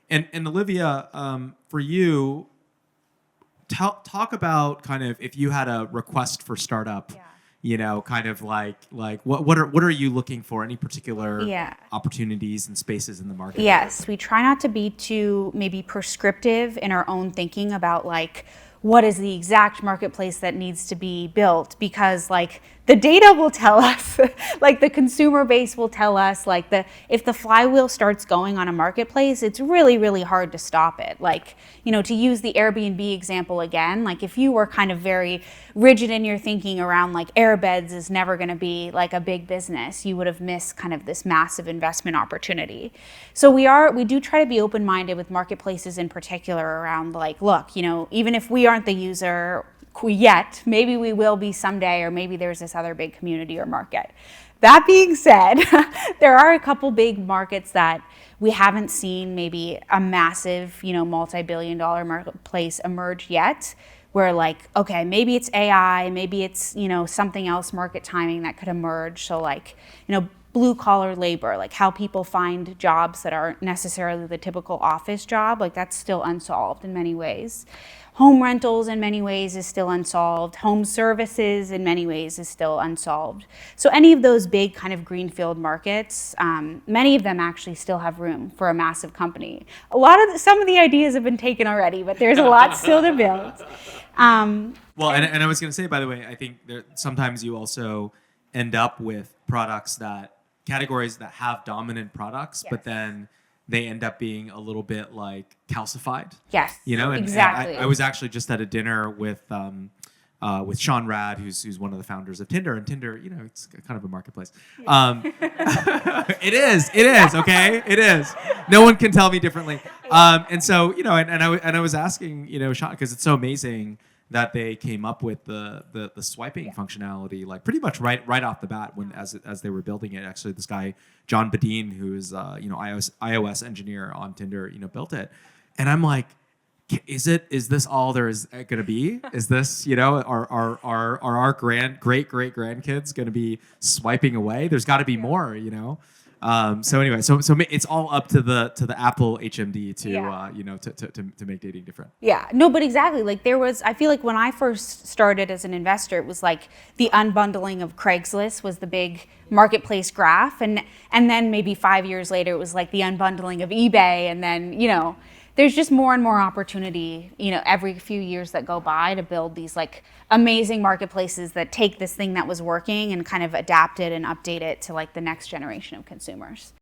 And Olivia, for you, talk about kind of if you had a request for startup, kind of like what are you looking for? Any particular opportunities and spaces in the market? Yes, we try not to be too maybe prescriptive in our own thinking about like what is the exact marketplace that needs to be built, because like the data will tell us, like the consumer base will tell us, like if the flywheel starts going on a marketplace, it's really, really hard to stop it. Like, to use the Airbnb example again, like if you were kind of very rigid in your thinking around like airbeds is never going to be like a big business, you would have missed kind of this massive investment opportunity. So we do try to be open-minded with marketplaces in particular around like, look, even if we aren't the user yet, maybe we will be someday, or maybe there's this other big community or market. That being said, there are a couple big markets that we haven't seen maybe a massive, multi-billion-dollar marketplace emerge yet, where like, okay, maybe it's AI, maybe it's, something else, market timing that could emerge. So like, blue collar labor, like how people find jobs that aren't necessarily the typical office job, like that's still unsolved in many ways. Home rentals in many ways is still unsolved. Home services in many ways is still unsolved. So any of those big kind of greenfield markets, many of them actually still have room for a massive company. Some of the ideas have been taken already, but there's a lot still to build. Well, and I was going to say, by the way, I think sometimes you also end up with categories that have dominant products, but then they end up being a little bit like calcified. Yes, exactly. And I was actually just at a dinner with Sean Rad, who's one of the founders of Tinder, and Tinder, it's kind of a marketplace. It is, okay, it is. No one can tell me differently. And so, and I was asking, Sean, because it's so amazing that they came up with the swiping functionality, like pretty much right off the bat as they were building it. Actually, this guy John Badeen, who is iOS engineer on Tinder, built it, and I'm like, is this all there is going to be? Is this are our great grandkids going to be swiping away? There's got to be more, So anyway, so it's all up to the Apple HMD to make dating different. Yeah, no, but exactly. Like I feel like when I first started as an investor, it was like the unbundling of Craigslist was the big marketplace graph, and then maybe 5 years later, it was like the unbundling of eBay, and then there's just more and more opportunity, every few years that go by to build these like amazing marketplaces that take this thing that was working and kind of adapt it and update it to like the next generation of consumers.